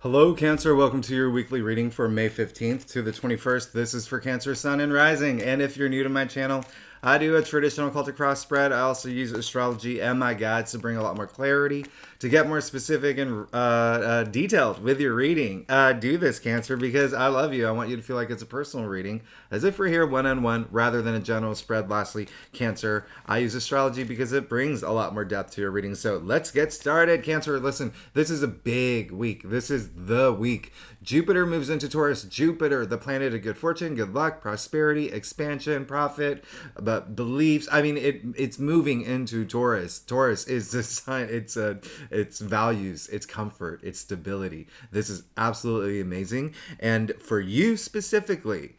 Hello, Cancer. Welcome to your weekly reading for May 15th to the 21st. This is for Cancer, Sun, and Rising. And if you're new to my channel, I do a traditional cultic cross spread. I also use astrology and my guides to bring a lot more clarity, to get more specific and detailed with your reading. Do this, Cancer, because I love you. I want you to feel like it's a personal reading, as if we're here one-on-one rather than a general spread. Lastly, Cancer, I use astrology because it brings a lot more depth to your reading. So let's get started, Cancer. Listen, this is a big week. This is the week. Jupiter moves into Taurus. Jupiter, the planet of good fortune, good luck, prosperity, expansion, profit, but beliefs. I mean, it's moving into Taurus. Taurus is the sign. It's values, it's comfort, it's stability. This is absolutely amazing. And for you specifically,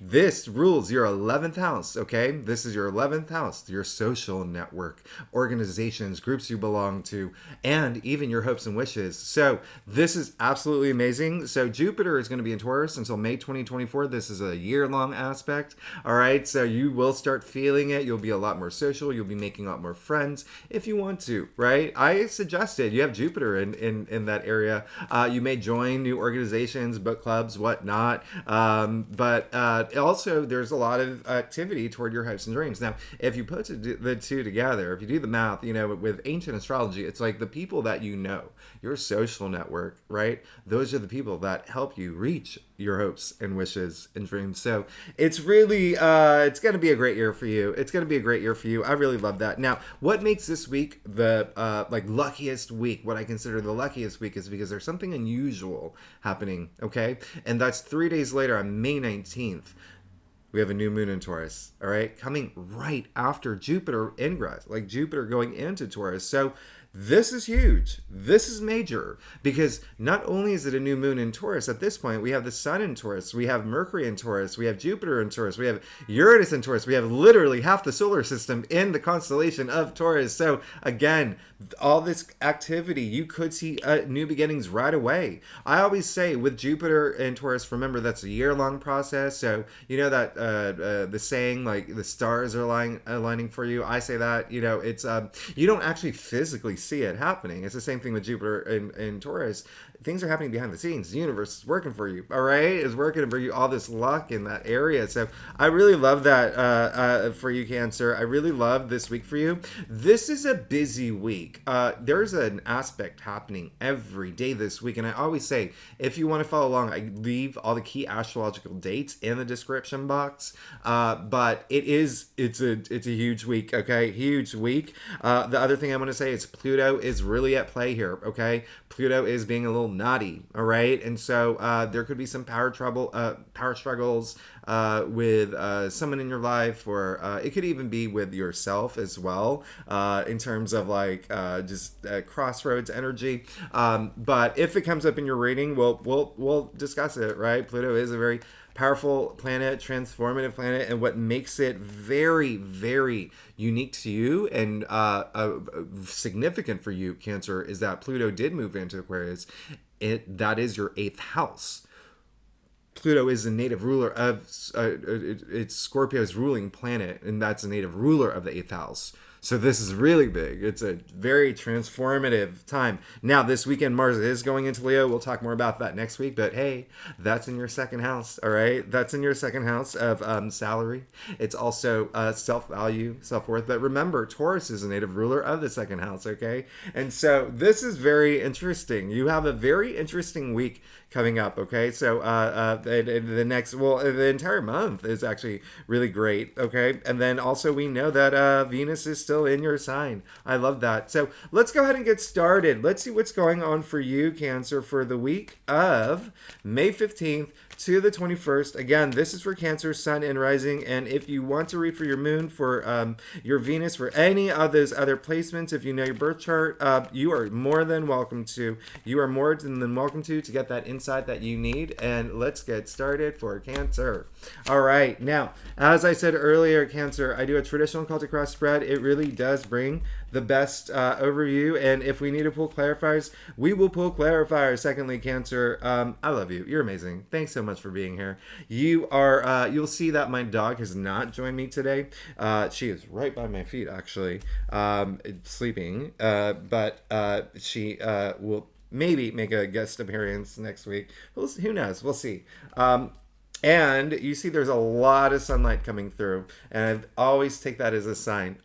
this rules your 11th house, okay? This is your 11th house, your social network, organizations, groups you belong to, and even your hopes and wishes. So this is absolutely amazing. So Jupiter is going to be in Taurus until May 2024. This is a year-long aspect, all right? So you will start feeling it. You'll be a lot more social. You'll be making a lot more friends if you want to, right? I suggested you have Jupiter in that area. You may join new organizations, book clubs, whatnot, but also there's a lot of activity toward your hopes and dreams. Now, if you put the two together, if you do the math, with ancient astrology, it's like the people that you know, your social network, right? Those are the people that help you reach your hopes and wishes and dreams. So it's really, it's going to be a great year for you. It's going to be a great year for you. I really love that. Now, what makes this week the luckiest week, what I consider the luckiest week, is because there's something unusual happening, okay? And that's 3 days later on May 19th. We have a new moon in Taurus, all right? Coming right after Jupiter ingress, like Jupiter going into Taurus. So this is huge. This is major because not only is it a new moon in Taurus, at this point, we have the sun in Taurus, we have Mercury in Taurus, we have Jupiter in Taurus, we have Uranus in Taurus, we have literally half the solar system in the constellation of Taurus. So again, all this activity, you could see new beginnings right away. I always say with Jupiter in Taurus, remember that's a year-long process. So you know that the saying, like the stars are aligning for you. I say that, it's you don't actually physically see it happening. It's the same thing with Jupiter in Taurus. Things are happening behind the scenes. The universe is working for you, all right? It's working to bring you all this luck in that area. So I really love that for you, Cancer. I really love this week for you. This is a busy week. There's an aspect happening every day this week. And I always say, if you want to follow along, I leave all the key astrological dates in the description box. But it's a huge week, okay? Huge week. The other thing I want to say is Pluto is really at play here, okay? Pluto is being a little naughty, all right? And so there could be some power struggles with someone in your life, or it could even be with yourself as well, in terms of just crossroads energy. But if it comes up in your reading, we'll discuss it, right? Pluto is a very powerful planet, transformative planet, and what makes it very, very unique to you and significant for you, Cancer, is that Pluto did move into Aquarius. That is your 8th house. Pluto is a native ruler of it's Scorpio's ruling planet, and that's a native ruler of the 8th house. So this is really big. It's a very transformative time. Now, this weekend, Mars is going into Leo. We'll talk more about that next week. But hey, that's in your 2nd house, all right? That's in your 2nd house of salary. It's also self-value, self-worth. But remember, Taurus is a native ruler of the 2nd house, okay? And so this is very interesting. You have a very interesting week coming up, okay? So the entire month is actually really great, okay? And then also we know that Venus is still in your sign. I love that. So let's go ahead and get started. Let's see what's going on for you, Cancer, for the week of May 15th to the 21st. Again, this is for Cancer, Sun, and Rising. And if you want to read for your Moon, for your Venus, for any of those other placements, if you know your birth chart, you are more than welcome to. You are more than welcome to get that insight that you need. And let's get started for Cancer. All right. Now, as I said earlier, Cancer, I do a traditional cultic cross spread. It really does bring the best overview, and if we need to pull clarifiers, we will pull clarifiers. Secondly, Cancer, I love you. You're amazing. Thanks so much for being here. You are. You'll see that my dog has not joined me today. She is right by my feet, actually, sleeping. But she will maybe make a guest appearance next week. Who knows? We'll see. And you see there's a lot of sunlight coming through. And I always take that as a sign.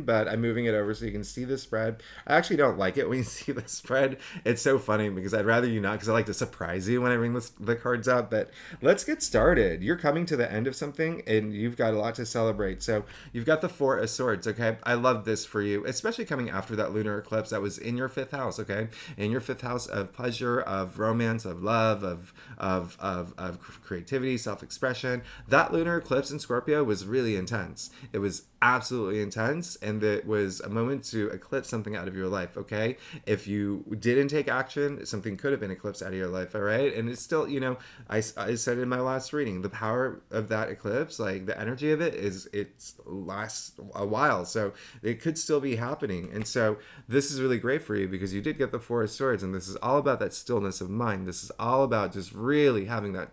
But I'm moving it over so you can see the spread. I actually don't like it when you see the spread. It's so funny because I'd rather you not, because I like to surprise you when I bring the cards out. But let's get started. You're coming to the end of something and you've got a lot to celebrate. So you've got the Four of Swords, okay? I love this for you, especially coming after that lunar eclipse that was in your 5th house, okay? In your 5th house of pleasure, of romance, of love, of creativity, self-expression. That lunar eclipse in Scorpio was really intense. It was absolutely intense, and it was a moment to eclipse something out of your life, okay? If you didn't take action, something could have been eclipsed out of your life, all right? And it's still, I said in my last reading, the power of that eclipse, like the energy of it it lasts a while, so it could still be happening. And so this is really great for you because you did get the Four of Swords, and this is all about that stillness of mind. This is all about just really having that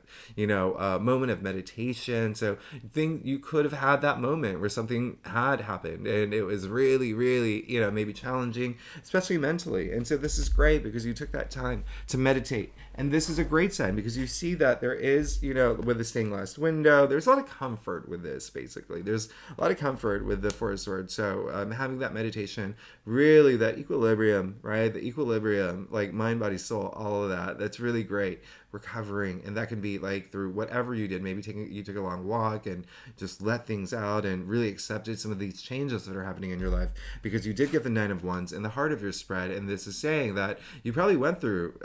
moment of meditation. So you could have had that moment where something had happened and it was really, really, maybe challenging, especially mentally. And so this is great because you took that time to meditate. And this is a great sign because you see that there is, with the stained glass window, there's a lot of comfort with this, basically. There's a lot of comfort with the Four of Swords. So having that meditation, really that equilibrium, right? The equilibrium, like mind, body, soul, all of that. That's really great. Recovering, and that can be like through whatever you did. Maybe you took a long walk and just let things out and really accepted some of these changes that are happening in your life, because you did get the Nine of Wands in the heart of your spread. And this is saying that you probably went through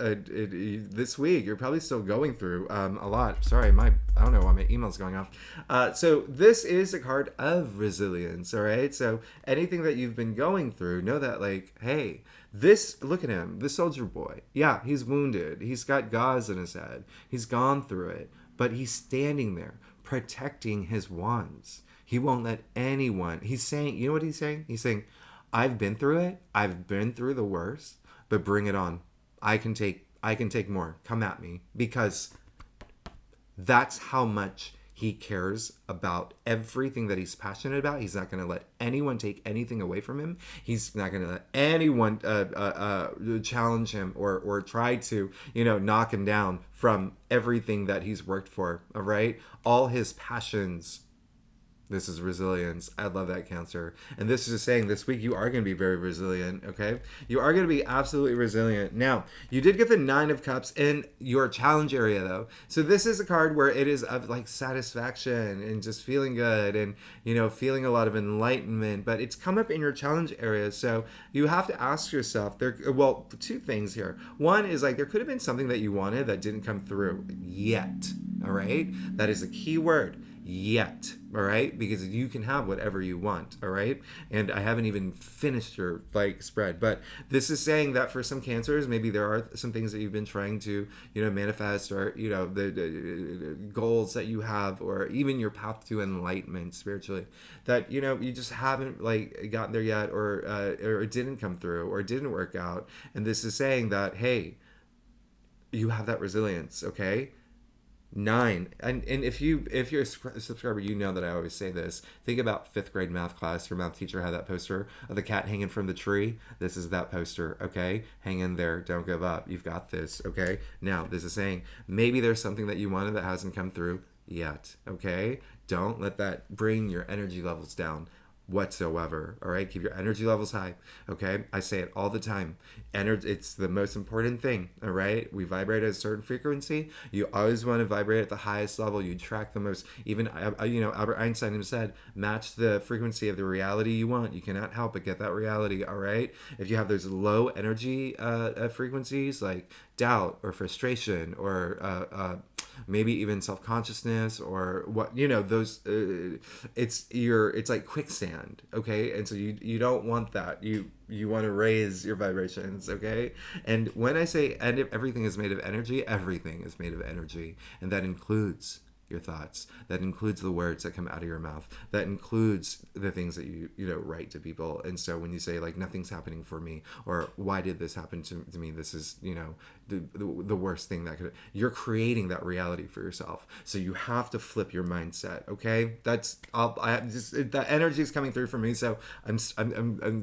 this week, you're probably still going through a lot. Sorry, I don't know why my email's going off. So this is a card of resilience, all right? So anything that you've been going through, know that, like, hey, look at him, this soldier boy. Yeah, he's wounded. He's got gauze in his head. He's gone through it. But he's standing there, protecting his wands. He won't let anyone. He's saying, you know what he's saying? He's saying, I've been through it. I've been through the worst. But bring it on. I can take more. Come at me. Because that's how much he cares about everything that he's passionate about. He's not going to let anyone take anything away from him. He's not going to let anyone challenge him or try to, knock him down from everything that he's worked for. All right. All his passions. This is resilience. I love that, Cancer. And this is just saying this week you are going to be very resilient, okay? You are going to be absolutely resilient. Now, you did get the Nine of Cups in your challenge area, though. So this is a card where it is of like satisfaction and just feeling good and, feeling a lot of enlightenment. But it's come up in your challenge area. So you have to ask yourself, two things here. One is like there could have been something that you wanted that didn't come through yet, all right? That is a key word. Yet, all right, because you can have whatever you want, all right. And I haven't even finished your spread, but this is saying that for some Cancers, maybe there are some things that you've been trying to manifest, or the goals that you have, or even your path to enlightenment spiritually, that you just haven't gotten there yet, or it didn't come through, or it didn't work out. And this is saying that, hey, you have that resilience, okay. 9, and if you're a subscriber, you know that I always say this. Think about 5th grade math class. Your math teacher had that poster of the cat hanging from the tree. This is that poster, okay? Hang in there. Don't give up. You've got this, okay? Now, this is saying maybe there's something that you wanted that hasn't come through yet, okay? Don't let that bring your energy levels down whatsoever. All right, keep your energy levels high. Okay, I say it all the time. It's the most important thing. All right, we vibrate at a certain frequency. You always want to vibrate at the highest level. You track the most. Even Albert Einstein said, match the frequency of the reality you want. You cannot help but get that reality. All right, if you have those low energy frequencies like doubt or frustration or maybe even self-consciousness or what, those it's like quicksand, okay? And so you don't want that. You want to raise your vibrations, okay? And when I say everything is made of energy, everything is made of energy, and that includes your thoughts. That includes the words that come out of your mouth. That includes the things that you write to people. And so when you say like, nothing's happening for me, or why did this happen to me? This is, the worst thing that could, you're creating that reality for yourself. So you have to flip your mindset. Okay. That's all. That energy is coming through for me. So I'm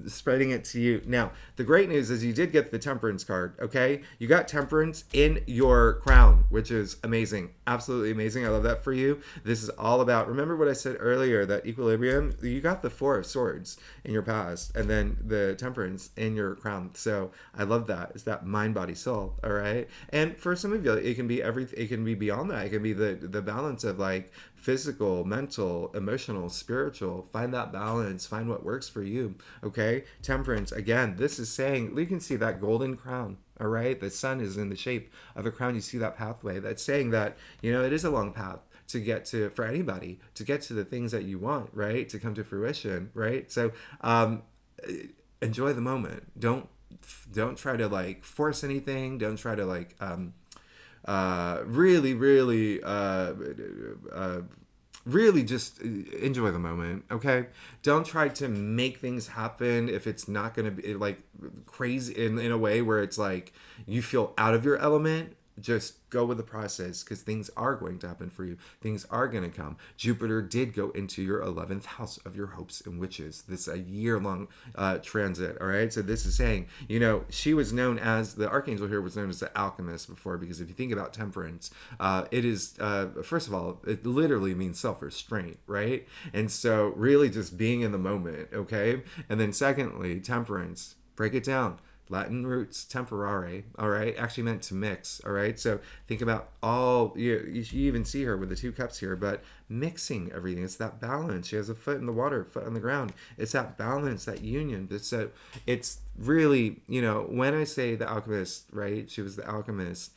spreading it to you. Now, the great news is you did get the Temperance card. Okay. You got Temperance in your crown, which is amazing. Absolutely amazing. I love that for you. This is all about, remember what I said earlier, that equilibrium. You got the Four of Swords in your past, and then the Temperance in your crown. So I love that. It's that mind, body, soul. All right. And for some of you, it can be everything. It can be beyond that. It can be the balance of like physical, mental, emotional, spiritual. Find that balance. Find what works for you. Okay. Temperance. Again, this is saying, you can see that golden crown. All right. The sun is in the shape of a crown. You see that pathway. That's saying that, it is a long path to get to, for anybody, to get to the things that you want, right? To come to fruition, right? So enjoy the moment. Don't try to like force anything. Don't try to like really just enjoy the moment. Okay, don't try to make things happen if it's not going to be like crazy in a way where it's like you feel out of your element. Just go with the process, because things are going to happen for you. Things are going to come. Jupiter did go into your 11th house of your hopes and wishes. This is a year-long transit, all right? So this is saying, she was known as, the archangel here was known as the alchemist before, because if you think about Temperance, it is, first of all, it literally means self-restraint, right? And so really just being in the moment, okay? And then secondly, Temperance, break it down. Latin roots, temporare, all right, actually meant to mix, all right? So think about you even see her with the 2 cups here, but mixing everything. It's that balance. She has a foot in the water, foot on the ground. It's that balance, that union. It's really, when I say the alchemist, right, she was the alchemist,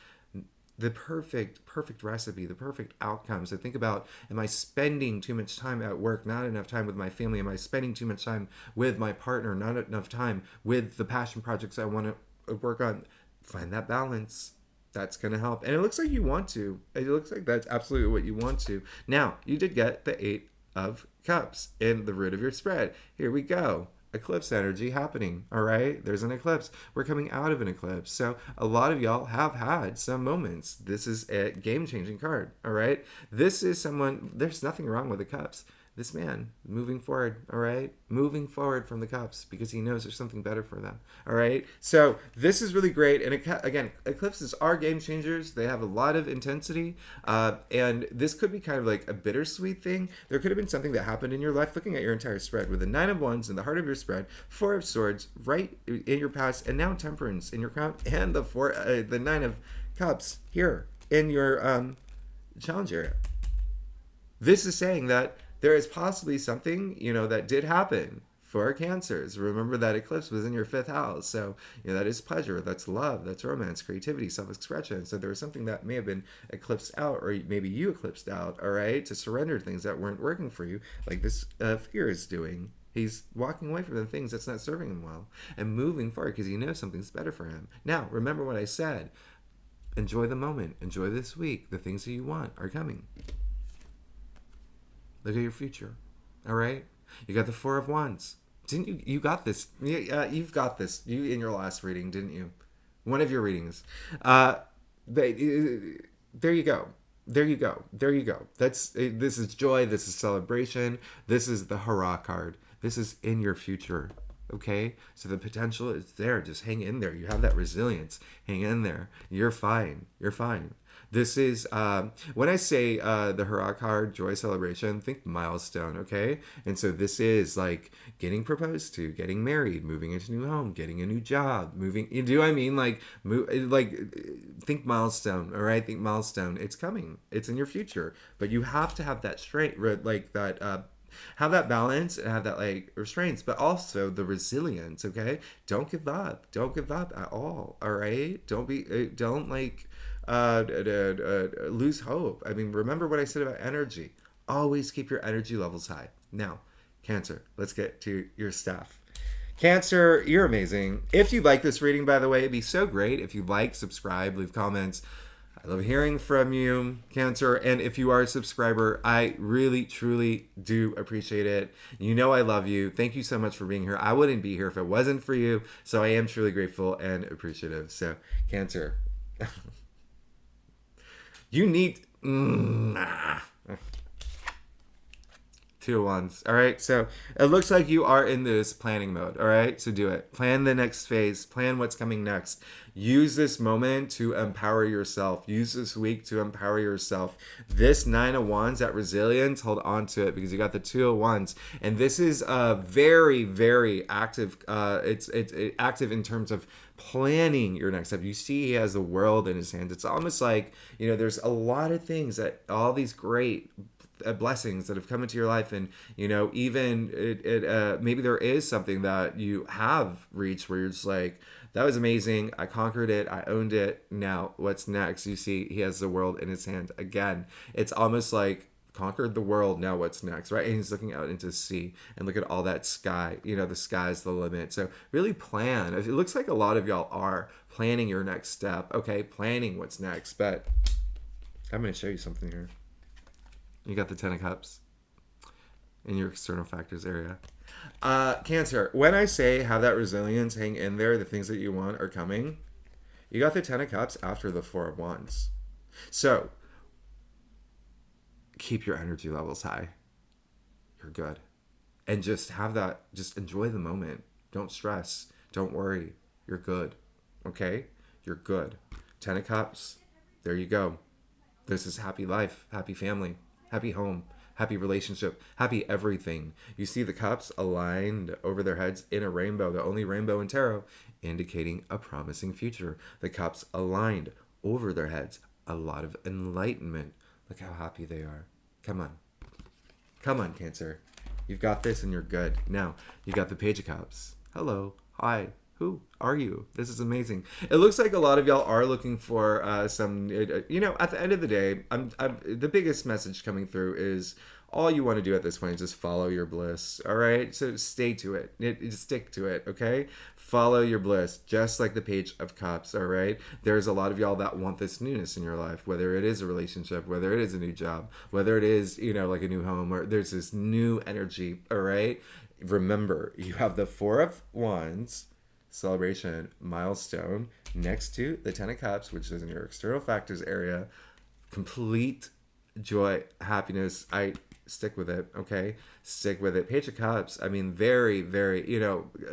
the perfect recipe, the perfect outcome. So think about, am I spending too much time at work, not enough time with my family? Am I spending too much time with my partner, not enough time with the passion projects I want to work on? Find that balance. That's going to help. And it looks like you want to. It looks like that's absolutely what you want to. Now, you did get the 8 of Cups in the root of your spread. Here we go. Eclipse energy happening. All right, there's an eclipse. We're coming out of an eclipse, so a lot of y'all have had some moments. This is a game-changing card. All right, this is someone, there's nothing wrong with the cups. This man moving forward, all right, moving forward from the cups, because he knows there's something better for them. All right, so this is really great. And again, eclipses are game changers. They have a lot of intensity, and this could be kind of like a bittersweet thing. There could have been something that happened in your life, looking at your entire spread, with the 9 of Wands in the heart of your spread, 4 of Swords right in your past, and now Temperance in your crown, and the 9 of Cups here in your challenge area. This is saying that there is possibly something, that did happen for Cancers. Remember that eclipse was in your 5th house. So, that is pleasure, that's love, that's romance, creativity, self-expression. So there was something that may have been eclipsed out, or maybe you eclipsed out, all right, to surrender things that weren't working for you, like this figure is doing. He's walking away from the things that's not serving him well and moving forward because he knows something's better for him. Now, remember what I said. Enjoy the moment. Enjoy this week. The things that you want are coming. Look at your future. All right? You got the 4 of Wands. Didn't you? You got this. You've got this. You in your last reading, didn't you? One of your readings. There you go. There you go. There you go. This is joy. This is celebration. This is the hurrah card. This is in your future. Okay? So the potential is there. Just hang in there. You have that resilience. Hang in there. You're fine. You're fine. This is, when I say the hurrah card, joy, celebration, think milestone, okay? And so this is like getting proposed to, getting married, moving into a new home, getting a new job, moving, you know what I mean? Like think milestone, all right? Think milestone. It's coming. It's in your future. But you have to have that straight, like that, have that balance and have that like restraints, but also the resilience, okay? Don't give up. Don't give up at all, all right? Don't lose hope. I mean, remember what I said about energy. Always keep your energy levels high. Now, Cancer, let's get to your stuff. Cancer, you're amazing. If you like this reading, by the way, it'd be so great if you like, subscribe, leave comments. I love hearing from you, Cancer. And if you are a subscriber, I really, truly do appreciate it. You know I love you. Thank you so much for being here. I wouldn't be here if it wasn't for you. So I am truly grateful and appreciative. So, Cancer, you need... Two of Wands. All right. So it looks like you are in this planning mode. All right. So do it. Plan the next phase. Plan what's coming next. Use this moment to empower yourself. Use this week to empower yourself. This Nine of Wands, that resilience, hold on to it because you got the Two of Wands. And this is very, very active. It's active in terms of planning your next step. You see he has the world in his hands. It's almost like, there's a lot of things that all these great blessings that have come into your life, and even maybe there is something that you have reached where you're just like, that was amazing, I conquered it, I owned it, now what's next? You see he has the world in his hand again. It's almost like conquered the world, now what's next, right? And he's looking out into the sea and look at all that sky. The sky's the limit. So really plan. It looks like a lot of y'all are planning your next step, okay, planning what's next. But I'm going to show you something here. You got the Ten of Cups in your external factors area. Cancer, when I say have that resilience, hang in there, the things that you want are coming. You got the Ten of Cups after the Four of Wands. So keep your energy levels high. You're good. And just have that, just enjoy the moment. Don't stress. Don't worry. You're good. Okay? You're good. Ten of Cups. There you go. This is happy life, happy family, happy home, happy relationship, happy everything. You see the cups aligned over their heads in a rainbow, the only rainbow in tarot, indicating a promising future. The cups aligned over their heads, a lot of enlightenment. Look how happy they are. Come on. Come on, Cancer. You've got this and you're good. Now, you got the Page of Cups. Hello. Hi. Who are you? This is amazing. It looks like a lot of y'all are looking for some, at the end of the day, the biggest message coming through is all you want to do at this point is just follow your bliss. All right. So stay to it. Stick to it. Okay. Follow your bliss, just like the Page of Cups. All right. There's a lot of y'all that want this newness in your life, whether it is a relationship, whether it is a new job, whether it is, like a new home, or there's this new energy. All right. Remember, you have the Four of Wands, celebration, milestone, next to the Ten of Cups, which is in your external factors area. Complete joy, happiness. I stick with it, okay? Stick with it. Page of Cups, I mean, very, very,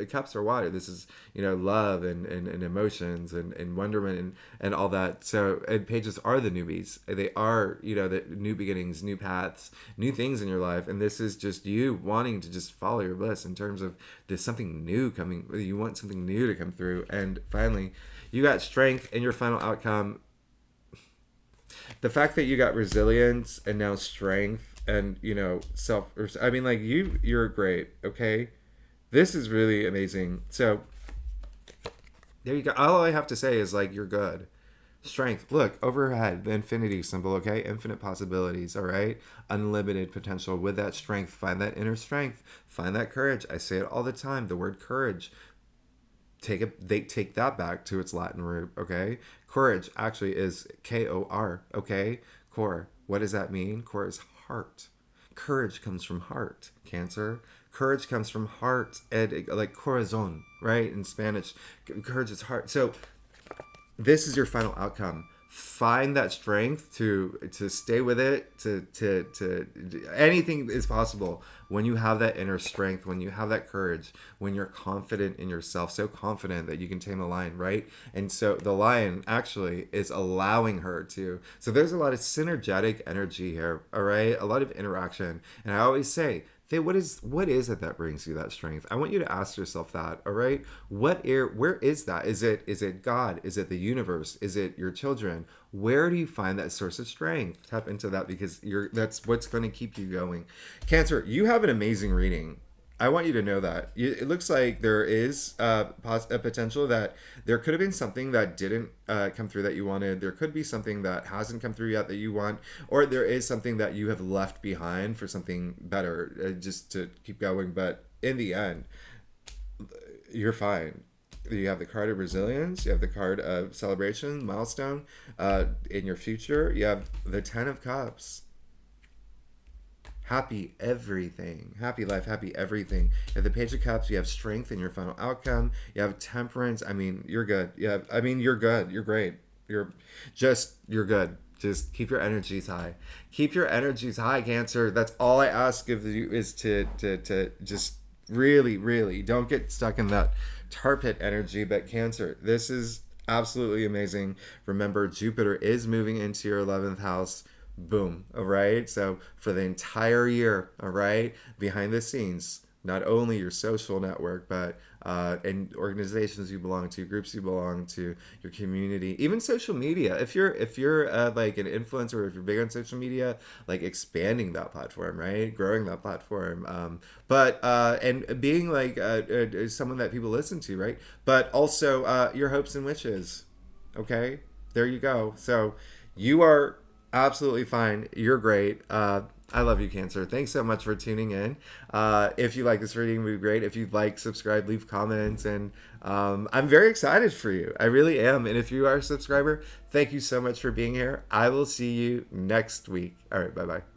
cups are water. This is, love and emotions and wonderment and all that. So, and pages are the newbies. They are, the new beginnings, new paths, new things in your life. And this is just you wanting to just follow your bliss in terms of there's something new coming. You want something new to come through. And finally, you got strength in your final outcome. The fact that you got resilience and now strength and you're great, okay? This is really amazing. So there you go. All I have to say is you're good. Strength, look overhead, the infinity symbol, okay? Infinite possibilities, all right? Unlimited potential. With that strength, find that inner strength, find that courage. I say it all the time, the word courage. Take that back to its Latin root, okay? Courage actually is K-O-R, okay? Core. What does that mean? Core is heart. Courage comes from heart, Cancer. Courage comes from heart, like corazon, right? In Spanish, courage is heart. So this is your final outcome. Find that strength to stay with it, to anything is possible when you have that inner strength, when you have that courage, when you're confident in yourself, so confident that you can tame a lion, right? And so the lion actually is allowing her to. So there's a lot of synergetic energy here, all right? A lot of interaction. And I always say, what is it that brings you that strength? I want you to ask yourself that, all right? Where is that? Is it God? Is it the universe? Is it your children? Where do you find that source of strength? Tap into that because that's what's going to keep you going. Cancer, you have an amazing reading. I want you to know that. It looks like there is a potential that there could have been something that didn't come through that you wanted. There could be something that hasn't come through yet that you want. Or there is something that you have left behind for something better, just to keep going. But in the end, you're fine. You have the card of resilience. You have the card of celebration, milestone. In your future, you have the Ten of Cups. Happy everything. Happy life, happy everything. You have the Page of Cups. You have strength in your final outcome. You have temperance. I mean, you're good. You're good. You're great. You're good. Just keep your energies high. Keep your energies high, Cancer. That's all I ask of you, is to just really don't get stuck in that tar pit energy. But Cancer, this is absolutely amazing. Remember, Jupiter is moving into your 11th house. Boom. All right. So for the entire year, all right, behind the scenes, not only your social network, but and organizations you belong to, groups you belong to, your community, even social media. If you're like an influencer, or if you're big on social media, like expanding that platform, right, growing that platform, but and being like someone that people listen to, right, but also your hopes and wishes. Okay, there you go. So you are absolutely fine. You're great. I love you, Cancer. Thanks so much for tuning in. If you like this reading, it would be great. If you'd like, subscribe, leave comments, and I'm very excited for you. I really am. And if you are a subscriber, thank you so much for being here. I will see you next week. All right, bye-bye.